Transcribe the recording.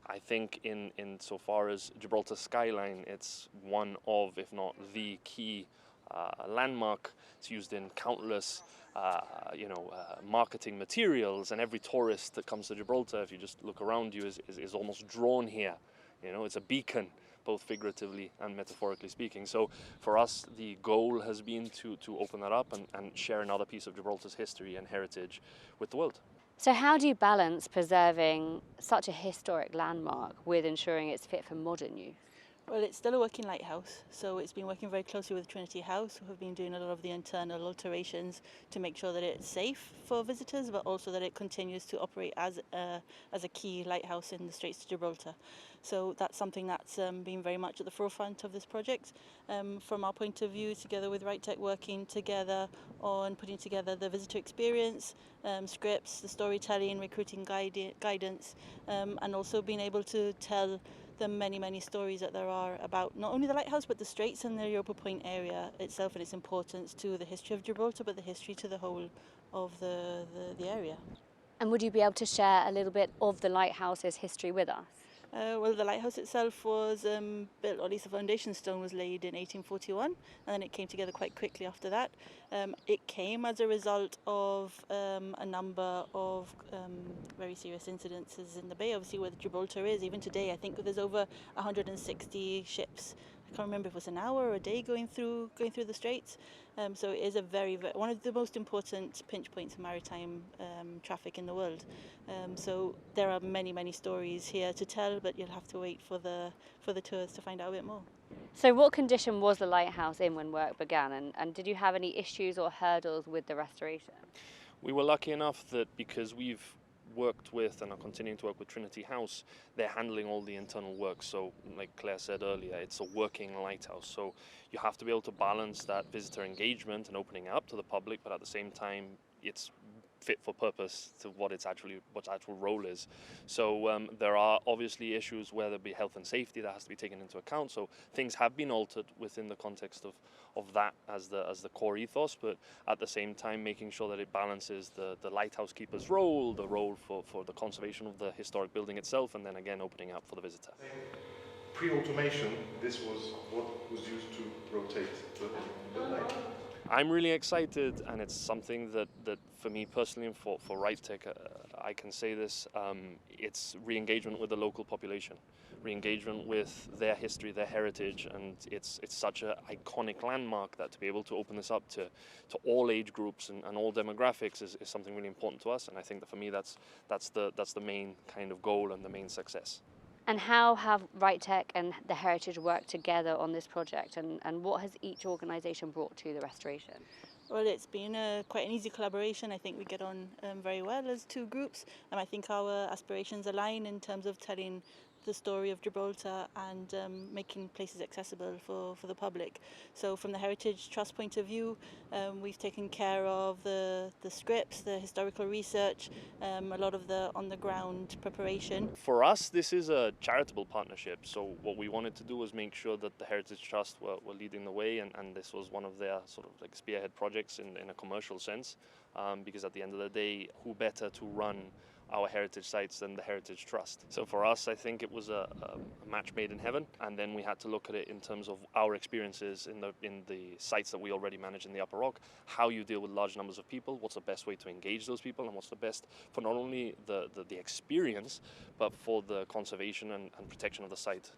I think in so far as Gibraltar skyline, it's one of, if not the key landmark. It's used in countless marketing materials, and every tourist that comes to Gibraltar, if you just look around you, is almost drawn here. You know, it's a beacon, both figuratively and metaphorically speaking. So for us, the goal has been to open that up and share another piece of Gibraltar's history and heritage with the world. So how do you balance preserving such a historic landmark with ensuring it's fit for modern use? Well, it's still a working lighthouse, so it's been working very closely with Trinity House, who have been doing a lot of the internal alterations to make sure that it's safe for visitors, but also that it continues to operate as a key lighthouse in the Straits of Gibraltar. So that's something that's been very much at the forefront of this project. From our point of view, together with Wright working together on putting together the visitor experience, scripts, the storytelling, recruiting guidance, and also being able to tell the many stories that there are about not only the lighthouse but the Straits and the Europa Point area itself and its importance to the history of Gibraltar, but the history to the whole of the area. And would you be able to share a little bit of the lighthouse's history with us? Well, the lighthouse itself was built, or at least the foundation stone was laid in 1841, and then it came together quite quickly after that. It came as a result of a number of very serious incidences in the bay, obviously where Gibraltar is. Even today, I think there's over 160 ships. I can't remember if it was an hour or a day going through the Straits. So it is a very one of the most important pinch points of maritime traffic in the world. So there are many stories here to tell, but you'll have to wait for the tours to find out a bit more. So what condition was the lighthouse in when work began, and did you have any issues or hurdles with the restoration? We were lucky enough that because we've worked with and are continuing to work with Trinity House, they're handling all the internal work. So like Claire said earlier, it's a working lighthouse. So you have to be able to balance that visitor engagement and opening up to the public, but at the same time, it's fit for purpose to what its actual role is. So there are obviously issues where there'll be health and safety that has to be taken into account. So things have been altered within the context of that as the core ethos, but at the same time making sure that it balances the lighthouse keeper's role, the role for the conservation of the historic building itself, and then again opening up for the visitor. Pre-automation, this was what was used to rotate the light. I'm really excited, and it's something that for me personally and for Wright, I can say this, it's re-engagement with the local population, re-engagement with their history, their heritage, and it's such an iconic landmark that to be able to open this up to all age groups and all demographics is something really important to us, and I think that for me that's the main kind of goal and the main success. And how have Wright and the Heritage worked together on this project, and what has each organisation brought to the restoration? Well, it's been quite an easy collaboration. I think we get on very well as two groups, and I think our aspirations align in terms of telling the story of Gibraltar and making places accessible for the public. So from the Heritage Trust point of view, we've taken care of the scripts, the historical research, a lot of the on-the-ground preparation. For us, this is a charitable partnership. So what we wanted to do was make sure that the Heritage Trust were leading the way, and this was one of their sort of like spearhead projects in a commercial sense, because at the end of the day, who better to run our heritage sites than the Heritage Trust. So for us, I think it was a match made in heaven, and then we had to look at it in terms of our experiences in the sites that we already manage in the Upper Rock, how you deal with large numbers of people, what's the best way to engage those people, and what's the best for not only the experience, but for the conservation and protection of the site